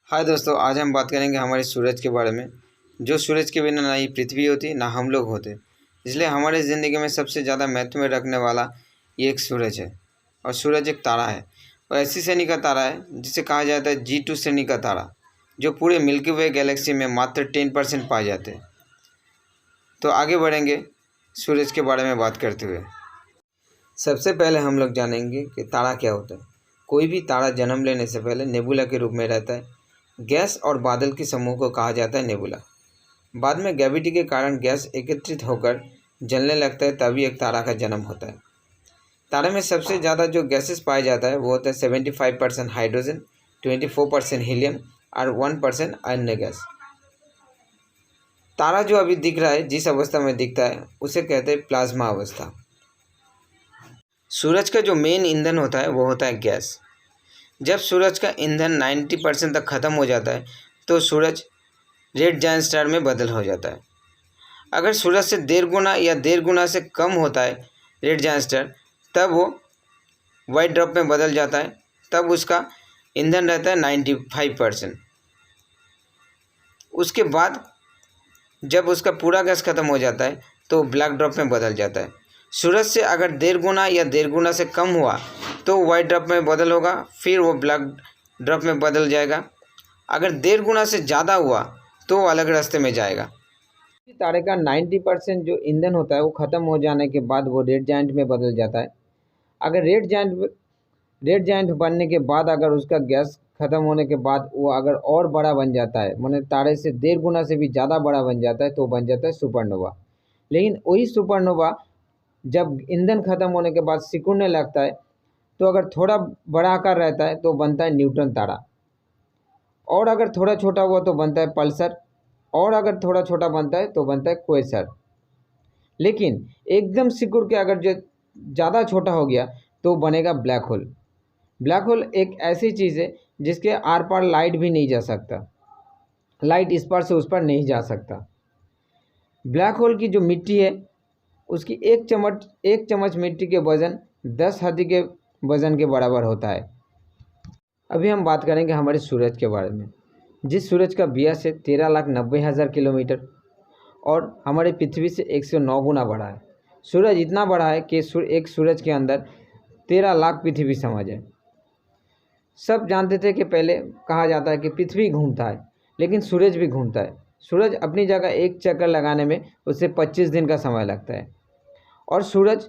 हाय दोस्तों, आज हम बात करेंगे हमारे सूरज के बारे में। जो सूरज के बिना ना ही पृथ्वी होती ना हम लोग होते। इसलिए हमारे ज़िंदगी में सबसे ज़्यादा महत्व में रखने वाला ये एक सूरज है। और सूरज एक तारा है और ऐसी श्रेणी का तारा है जिसे कहा जाता है G2 श्रेणी का तारा, जो पूरे मिल्की वे गैलेक्सी में मात्र 10% पाए जाते हैं। तो आगे बढ़ेंगे सूरज के बारे में बात करते हुए। सबसे पहले हम लोग जानेंगे कि तारा क्या होता है। कोई भी तारा जन्म लेने से पहले नेबुला के रूप में रहता है। गैस और बादल के समूह को कहा जाता है नेबुला। बाद में ग्रेविटी के कारण गैस एकत्रित होकर जलने लगता है, तभी एक तारा का जन्म होता है। तारे में सबसे ज़्यादा जो गैसेस पाया जाता है वो होता है 75% हाइड्रोजन, 24% हीलियम और 1% अन्य गैस। तारा जो अभी दिख रहा है, जिस अवस्था में दिखता है उसे कहते हैं प्लाज्मा अवस्था। सूरज का जो मेन ईंधन होता है वो होता है गैस। जब सूरज का ईंधन 90% तक ख़त्म हो जाता है तो सूरज रेड जायंट स्टार में बदल हो जाता है। अगर सूरज से 1.5 गुना या 1.5 गुना से कम होता है रेड जायंट स्टार, तब वो वाइट ड्रॉप में बदल जाता है। तब उसका ईंधन रहता है 95%। उसके बाद जब उसका पूरा गैस ख़त्म हो जाता है तो ब्लैक ड्रॉप में बदल जाता है। सूरज से अगर 1.5 गुना या 1.5 गुना से कम हुआ तो वाइट ड्रॉप में बदल होगा, फिर वो ब्लैक ड्रॉप में बदल जाएगा। अगर 1.5 गुना से ज़्यादा हुआ तो वो अलग रास्ते में जाएगा। तारे का 90% जो ईंधन होता है वो ख़त्म हो जाने के बाद वो रेड जायंट में बदल जाता है। अगर रेड जायंट बनने के बाद अगर उसका गैस ख़त्म होने के बाद वो अगर और बड़ा बन जाता है, माने तारे से 1.5 गुना से भी ज़्यादा बड़ा बन जाता है, तो बन जाता है सुपरनोवा। लेकिन वही सुपरनोवा जब ईंधन ख़त्म होने के बाद सिकुड़ने लगता है, तो अगर थोड़ा बड़ा आकार रहता है तो बनता है न्यूट्रॉन तारा, और अगर थोड़ा छोटा हुआ तो बनता है पल्सर, और अगर थोड़ा छोटा बनता है तो बनता है क्वेसर। लेकिन एकदम सिकुड़ के अगर जो ज़्यादा छोटा हो गया तो बनेगा ब्लैक होल। ब्लैक होल एक ऐसी चीज़ है जिसके आर पार लाइट भी नहीं जा सकता, लाइट इस पार से उस पार नहीं जा सकता। ब्लैक होल की जो मिट्टी है उसकी एक चम्मच मिट्टी के वज़न 10 हाथी के वज़न के बराबर होता है। अभी हम बात करेंगे हमारे सूरज के बारे में। जिस सूरज का व्यास है 13,90,000 किलोमीटर और हमारे पृथ्वी से 109 गुना बड़ा है। सूरज इतना बड़ा है कि एक सूरज के अंदर 13 लाख पृथ्वी समा जाए। सब जानते थे कि पहले कहा जाता है कि पृथ्वी घूमता है, लेकिन सूरज भी घूमता है। सूरज अपनी जगह एक चक्कर लगाने में उसे 25 दिन का समय लगता है। और सूरज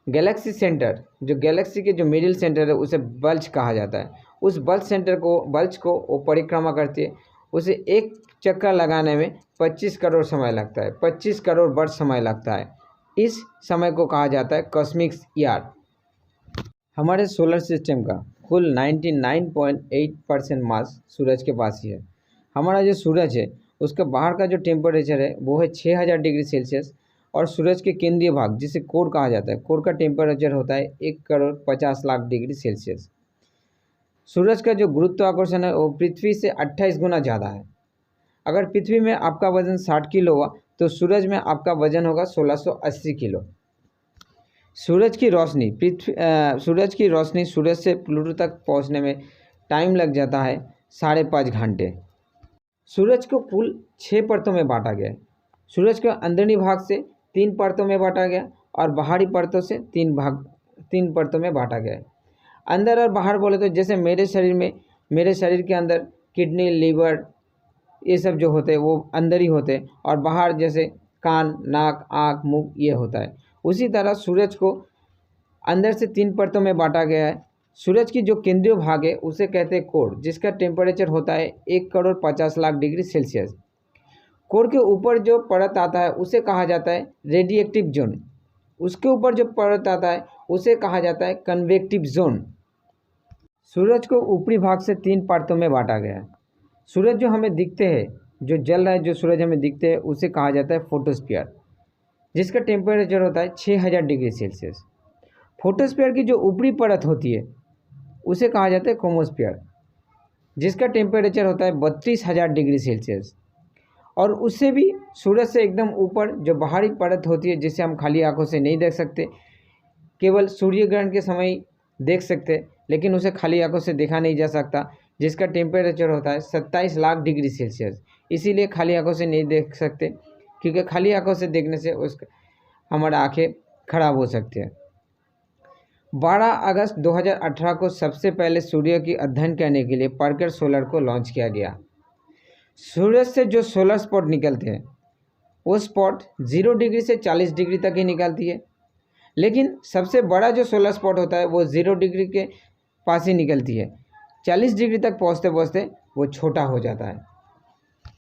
गैलेक्सी सेंटर, जो गैलेक्सी के जो मिडिल सेंटर है उसे बल्ज कहा जाता है। उस बल्ज को वो परिक्रमा करती है। उसे एक चक्कर लगाने में 25 करोड़ समय लगता है, 25 करोड़ वर्ष समय लगता है। इस समय को कहा जाता है कॉस्मिक ईयर। हमारे सोलर सिस्टम का कुल 99.8% मास सूरज के पास ही है। हमारा जो सूरज है उसका बाहर का जो टेम्परेचर है वो है 6000 डिग्री सेल्सियस, और सूरज के केंद्रीय भाग जिसे कोर कहा जाता है, कोर का टेम्परेचर होता है 1,50,00,000 डिग्री सेल्सियस। सूरज का जो गुरुत्वाकर्षण है वो पृथ्वी से 28 गुना ज़्यादा है। अगर पृथ्वी में आपका वज़न 60 किलो हुआ तो सूरज में आपका वज़न होगा 1680 किलो। सूरज की रोशनी सूरज से प्लूटो तक पहुंचने में टाइम लग जाता है 5.5 घंटे। सूरज को कुल 6 परतों में बांटा गया है। सूरज के अंदरूनी भाग से 3 परतों में बांटा गया और बाहरी परतों से 3 परतों में बांटा गया है। अंदर और बाहर बोले तो जैसे मेरे शरीर के अंदर किडनी, लीवर, ये सब जो होते हैं वो अंदर ही होते हैं, और बाहर जैसे कान, नाक, आँख, मुंह ये होता है। उसी तरह सूरज को अंदर से 3 परतों में बांटा गया है। सूरज की जो केंद्रीय भाग है उसे कहते हैं कोर, जिसका टेम्परेचर होता है 1,50,00,000 डिग्री सेल्सियस। कोर के ऊपर जो परत आता है उसे कहा जाता है रेडिएक्टिव जोन। उसके ऊपर जो परत आता है उसे कहा जाता है कन्वेक्टिव जोन। सूरज को ऊपरी भाग से 3 परतों में बांटा गया है। सूरज जो हमें दिखते हैं, जो जल रहा है, जो सूरज हमें दिखते हैं उसे कहा जाता है फोटोस्फीयर, जिसका टेम्परेचर होता है 6000 डिग्री सेल्सियस। फोटोस्फीयर की जो ऊपरी परत होती है उसे कहा जाता है क्रोमोस्फीयर, जिसका टेम्परेचर होता है 32,000 डिग्री सेल्सियस। और उससे भी सूरज से एकदम ऊपर जो बाहरी परत होती है, जिसे हम खाली आंखों से नहीं देख सकते, केवल सूर्य ग्रहण के समय देख सकते, लेकिन उसे खाली आंखों से देखा नहीं जा सकता, जिसका टेम्परेचर होता है 27 लाख डिग्री सेल्सियस। इसीलिए खाली आंखों से नहीं देख सकते, क्योंकि खाली आंखों से देखने से हमारा आंखें खराब हो सकती है। 12 अगस्त 2018 को सबसे पहले सूर्य की अध्ययन करने के लिए पार्कर सोलर को लॉन्च किया गया। सूरज से जो सोलर स्पॉट निकलते हैं वो स्पॉट 0 डिग्री से 40 डिग्री तक ही निकलती है, लेकिन सबसे बड़ा जो सोलर स्पॉट होता है वो 0 डिग्री के पास ही निकलती है। 40 डिग्री तक पहुँचते पहुँचते वो छोटा हो जाता है।